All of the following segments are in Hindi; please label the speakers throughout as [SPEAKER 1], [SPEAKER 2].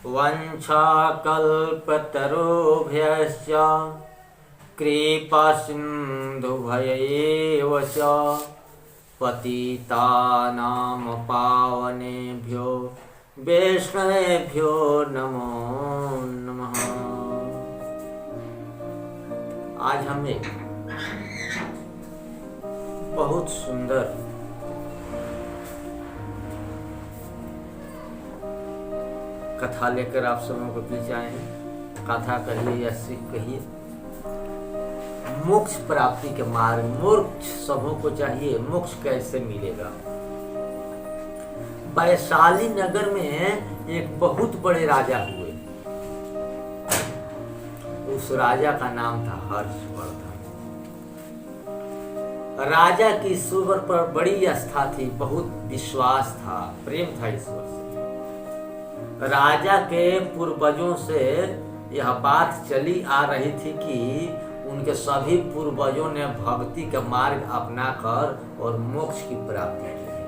[SPEAKER 1] वंशाकल्पतरुभ्यश्च कृपासिन्धुभ्यैव च पतितानां पावनेभ्यो वैष्णवेभ्यो नमो नमः। आज हम एक बहुत सुंदर कथा लेकर आप सबों को बीच आए हैं। कथा कहिए या सीख कहिए, मोक्ष प्राप्ति के मार्ग। मोक्ष सबों को चाहिए, मोक्ष कैसे मिलेगा। वैशाली नगर में एक बहुत बड़े राजा हुए। उस राजा का नाम था हर्षवर्धन। राजा की ईश्वर पर बड़ी आस्था थी, बहुत विश्वास था, प्रेम था ईश्वर से। राजा के पूर्वजों से यह बात चली आ रही थी कि उनके सभी पूर्वजों ने भक्ति का मार्ग अपनाकर और मोक्ष की प्राप्ति की है।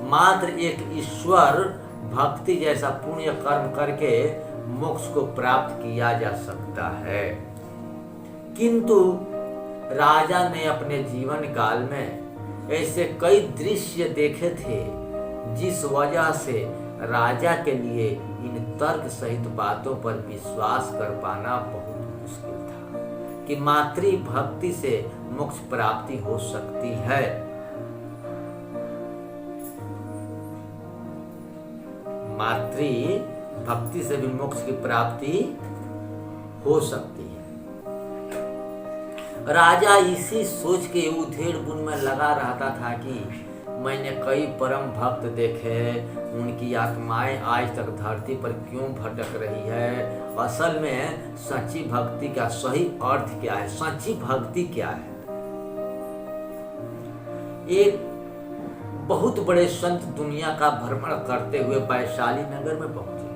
[SPEAKER 1] मात्र एक ईश्वर भक्ति जैसा पुण्य कर्म करके मोक्ष को प्राप्त किया जा सकता है। किंतु राजा ने अपने जीवन काल में ऐसे कई दृश्य देखे थे जिस वजह से राजा के लिए इन तर्क सहित बातों पर विश्वास कर पाना बहुत मुश्किल था कि मातृ भक्ति से मोक्ष प्राप्ति हो सकती है। मातृ भक्ति से भी मोक्ष की प्राप्ति हो सकती है। राजा इसी सोच के उधेड़ बुन में लगा रहता था कि मैंने कई परम भक्त देखे, उनकी आत्माएं आज तक धरती पर क्यों भटक रही है। असल में सच्ची भक्ति का सही अर्थ क्या है, सच्ची भक्ति क्या है। एक बहुत बड़े संत दुनिया का भ्रमण करते हुए वैशाली नगर में पहुंचे।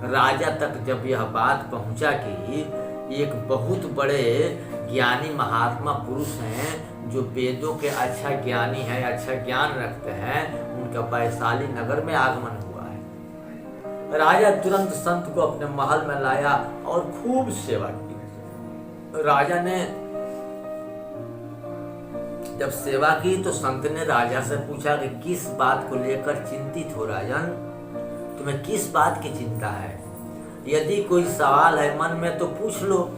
[SPEAKER 1] राजा तक जब यह बात पहुंचा कि एक बहुत बड़े ज्ञानी महात्मा पुरुष हैं जो वेदों के अच्छा ज्ञानी है, अच्छा ज्ञान रखते हैं, उनका वैशाली नगर में आगमन हुआ है। राजा तुरंत संत को अपने महल में लाया और खूब सेवा की। राजा ने जब सेवा की तो संत ने राजा से पूछा कि किस बात को लेकर चिंतित हो राजन, तुम्हें किस बात की चिंता है। यदि कोई सवाल है मन में तो पूछ लो।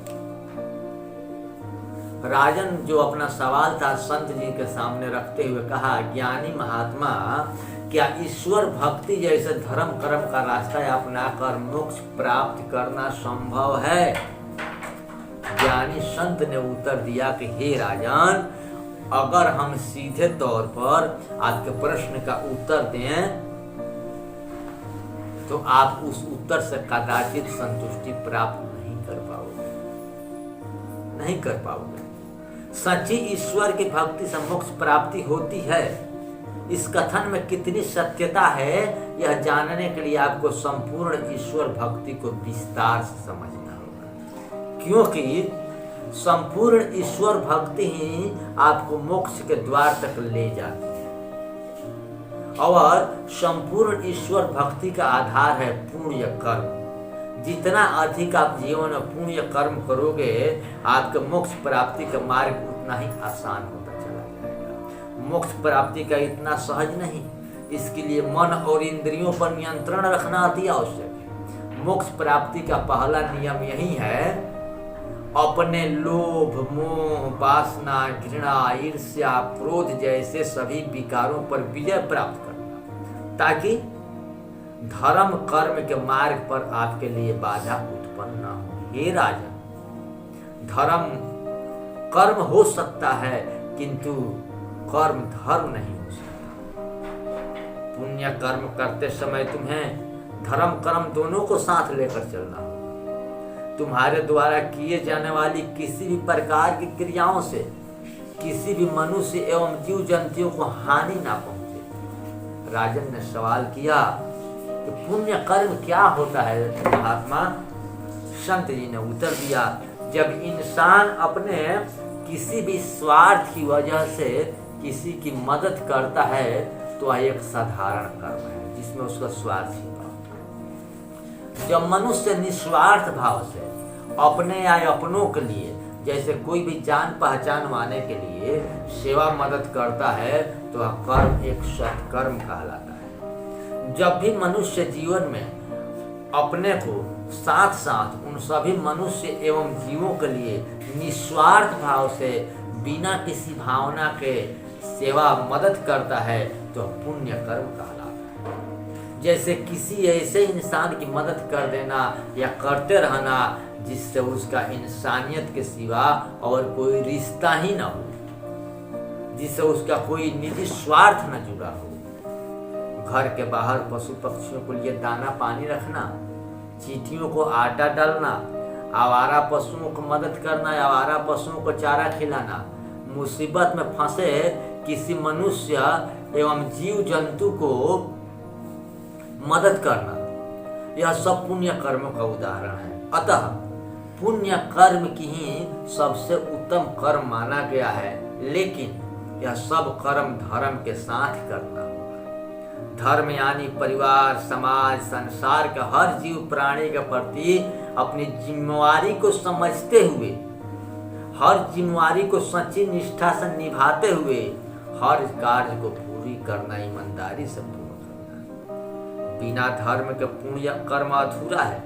[SPEAKER 1] राजन जो अपना सवाल था संत जी के सामने रखते हुए कहा, ज्ञानी महात्मा, क्या ईश्वर भक्ति जैसे धर्म कर्म का रास्ता अपनाकर मोक्ष प्राप्त करना संभव है। ज्ञानी संत ने उत्तर दिया कि हे राजन, अगर हम सीधे तौर पर आपके प्रश्न का उत्तर दें तो आप उस उत्तर से कदाचित संतुष्टि प्राप्त नहीं कर पाओगे। सच्ची ईश्वर की भक्ति से मोक्ष प्राप्ति होती है। इस कथन में कितनी सत्यता है, यह जानने के लिए आपको संपूर्ण ईश्वर भक्ति को विस्तार से समझना होगा, क्योंकि संपूर्ण ईश्वर भक्ति ही आपको मोक्ष के द्वार तक ले जाती है। और संपूर्ण ईश्वर भक्ति का आधार है पुण्य कर्म। जितना अधिक आप जीवन में पुण्य कर्म करोगे, आपके मोक्ष प्राप्ति का मार्ग उतना ही आसान होता चला जाएगा। मोक्ष प्राप्ति का इतना सहज नहीं, इसके लिए मन और इंद्रियों पर नियंत्रण रखना अति आवश्यक है। मोक्ष प्राप्ति का पहला नियम यही है, अपने लोभ, मोह, वासना, घृणा, ईर्ष्या, क्रोध जैसे सभी विकारों पर विजय प्राप्त करना, ताकि धर्म कर्म के मार्ग पर आपके लिए बाधा उत्पन्न न हो। हे राजा, धर्म कर्म हो सकता है किंतु कर्म धर्म नहीं हो सकता। पुण्य कर्म करते समय तुम्हें धर्म कर्म दोनों को साथ लेकर चलना होगा। तुम्हारे द्वारा किए जाने वाली किसी भी प्रकार की क्रियाओं से किसी भी मनुष्य एवं जीव जंतुओं को हानि ना पहुंचे। राजन ने सवाल किया कि पुण्य कर्म क्या होता है महात्मा। संत जी ने उत्तर दिया, जब इंसान अपने किसी भी स्वार्थ की वजह से किसी की मदद करता है तो वह एक साधारण कर्म है जिसमें उसका स्वार्थ छिपा होता जब मनुष्य निस्वार्थ भाव से अपने या अपनों के लिए, जैसे कोई भी जान पहचान वाले के लिए सेवा मदद करता है तो वह कर्म एक सत्कर्म कहलाता है। जब भी मनुष्य जीवन में अपने को साथ साथ उन सभी मनुष्य एवं जीवों के लिए निस्वार्थ भाव से बिना किसी भावना के सेवा मदद करता है तो पुण्य कर्म कहलाता है। जैसे किसी ऐसे इंसान की मदद कर देना या करते रहना जिससे उसका इंसानियत के सिवा और कोई रिश्ता ही ना हो, जिससे उसका कोई निजी स्वार्थ न जुड़ा हो। घर के बाहर पशु पक्षियों के लिए दाना पानी रखना, चींटियों को आटा डालना, आवारा पशुओं को मदद करना, आवारा पशुओं को चारा खिलाना, मुसीबत में फंसे किसी मनुष्य एवं जीव जंतु को मदद करना, यह सब पुण्य कर्म का उदाहरण है। अतः पुण्य कर्म की ही सबसे उत्तम कर्म माना गया है, लेकिन यह सब कर्म धर्म के साथ करना होगा। धर्म यानी परिवार, समाज, संसार के हर जीव प्राणी के प्रति अपनी जिम्मेवारी को समझते हुए, हर जिम्मेवारी को सच्ची निष्ठा से निभाते हुए हर कार्य को पूरी करना, ईमानदारी से पूर्ण करना। बिना धर्म के पुण्य कर्म अधूरा है।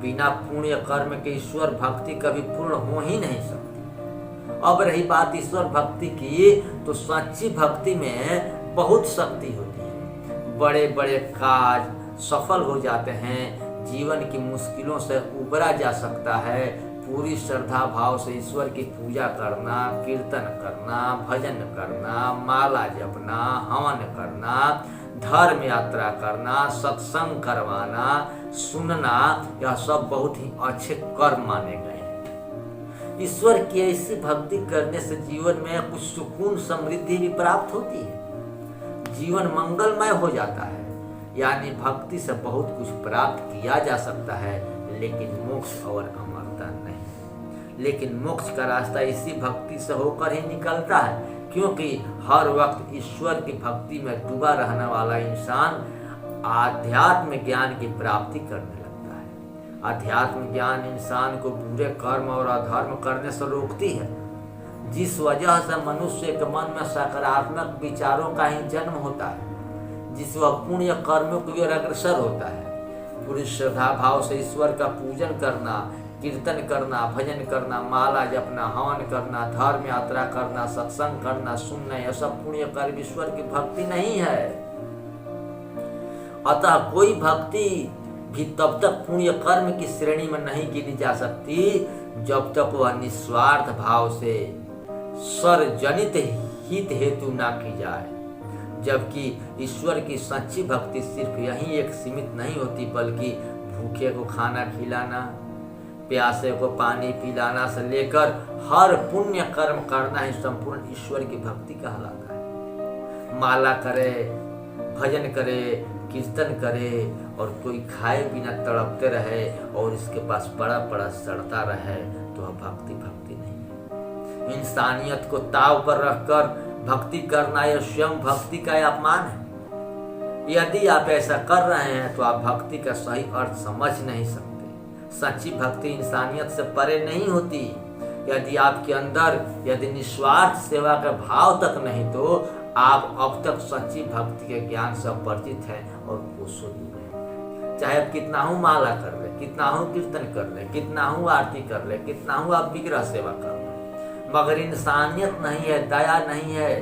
[SPEAKER 1] बिना पुण्य कर्म के ईश्वर भक्ति कभी पूर्ण हो ही नहीं सकती। अब रही बात ईश्वर भक्ति की, तो सच्ची भक्ति में बहुत शक्ति होती है। बड़े बड़े कार्य सफल हो जाते हैं, जीवन की मुश्किलों से उबरा जा सकता है। पूरी श्रद्धा भाव से ईश्वर की पूजा करना, कीर्तन करना, भजन करना, माला जपना, हवन करना, धर्म यात्रा करना, सत्संग करवाना, सुनना, यह सब बहुत ही अच्छे कर्म माने गए हैं। ईश्वर की ऐसी भक्ति करने से जीवन में कुछ सुकून समृद्धि भी प्राप्त होती है, जीवन मंगलमय हो जाता है। यानी भक्ति से बहुत कुछ प्राप्त किया जा सकता है, लेकिन मोक्ष और अमरता नहीं। लेकिन मोक्ष का रास्ता इसी भक्ति से होकर ही निकलता है, क्योंकि हर वक्त ईश्वर की भक्ति में डूबा रहने वाला इंसान आध्यात्म ज्ञान की प्राप्ति करने लगता है। अध्यात्म ज्ञान इंसान को बुरे कर्म और अधर्म करने से रोकती है, जिस वजह से मनुष्य के मन में सकारात्मक विचारों का ही जन्म होता है, जिस वह पुण्य कर्मों की ओर अग्रसर होता है। पूरी श्रद्धा भाव से ईश्वर का पूजन करना, कीर्तन करना, भजन करना, माला जपना, हवन करना, धर्म यात्रा करना, सत्संग करना, सुनना, यह सब पुण्य कर्म ईश्वर की भक्ति नहीं है। अतः कोई भक्ति भी तब तक पुण्य कर्म की श्रेणी में नहीं गिनी जा सकती जब तक वह निस्वार्थ भाव से सर्वजनित हित हेतु ना की जाए। जबकि ईश्वर की सच्ची भक्ति सिर्फ यही एक सीमित नहीं होती, बल्कि भूखे को खाना खिलाना, प्यासे को पानी पिलाना से लेकर हर पुण्य कर्म करना ही संपूर्ण ईश्वर की भक्ति कहलाता है। माला करे, भजन करे, कीर्तन करे और कोई खाए बिना तड़पते रहे और इसके पास पड़ा पड़ा सड़ता रहे तो वह भक्ति नहीं है। इंसानियत को ताव पर रखकर भक्ति करना यह स्वयं भक्ति का अपमान है। यदि आप ऐसा कर रहे हैं तो आप भक्ति का सही अर्थ समझ नहीं सकते। सच्ची भक्ति इंसानियत से परे नहीं होती। यदि आपके अंदर यदि निस्वार्थ सेवा का भाव तक नहीं तो आप अब तक सच्ची भक्ति के ज्ञान से परिचित हैं और कोसों दूर हैं। चाहे आप कितना हूँ माला कर ले, कितना हूँ कीर्तन कर ले, कितना हूँ आरती कर ले, कितना हूँ आप विग्रह सेवा कर ले, मगर इंसानियत नहीं है, दया नहीं है,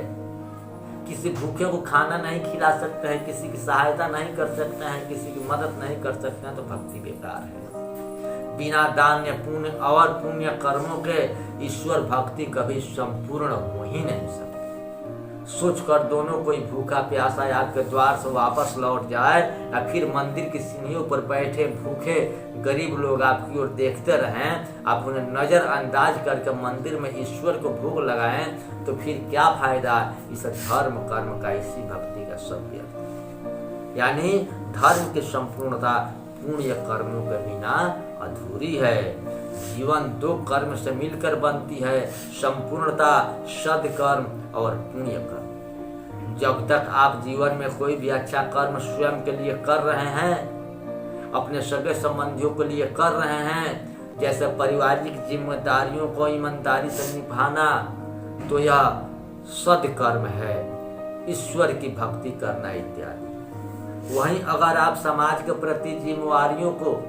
[SPEAKER 1] किसी भूखे को खाना नहीं खिला सकते हैं, किसी की सहायता नहीं कर सकते हैं, किसी की मदद नहीं कर सकते हैं, तो भक्ति बेकार है। बिना दान पुण्य और पुण्य कर्मों के ईश्वर भक्ति कभी संपूर्ण हो ही नहीं सकती। सोचकर दोनों कोई भूखा प्यासा आपके द्वार से वापस लौट जाए या फिर मंदिर की सीढ़ियों पर बैठे भूखे गरीब लोग आपकी ओर देखते रहें, आप उन्हें नजरअंदाज करके मंदिर में ईश्वर को भोग लगाएं, तो फिर क्या फायदा इस धर्म कर्म का, इसी भक्ति का सब व्यर्थ। यानी धर्म की संपूर्णता पुण्य कर्मों के बिना अधूरी है। जीवन दो कर्म से मिलकर बनती है, संपूर्णता सद्कर्म और पुण्य कर्म। जब तक आप जीवन में कोई भी अच्छा कर्म स्वयं के लिए कर रहे हैं अपने सगे संबंधियों के लिए कर रहे हैं, जैसे पारिवारिक जिम्मेदारियों को ईमानदारी से निभाना, तो यह सद्कर्म है, ईश्वर की भक्ति करना इत्यादि। वहीं अगर आप समाज के प्रति जिम्मेवारियों को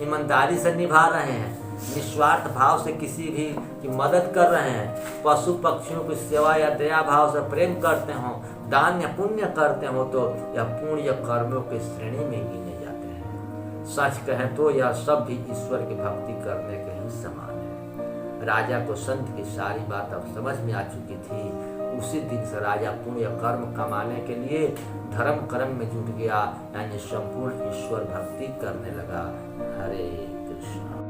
[SPEAKER 1] ईमानदारी से निभा रहे हैं, निस्वार्थ भाव से किसी भी की मदद कर रहे हैं, पशु पक्षियों की सेवा या दया भाव से प्रेम करते हो, दान या पुण्य करते हो, तो यह पुण्य कर्मों की श्रेणी में गिने जाते हैं। सच कहें तो यह सब भी ईश्वर की भक्ति करने के ही समान है। राजा को संत की सारी बात अब समझ में आ चुकी थी। उसी दिन से राजा पुण्य कर्म कमाने के लिए धर्म कर्म में जुट गया, यानी संपूर्ण ईश्वर भक्ति करने लगा। हरे कृष्ण।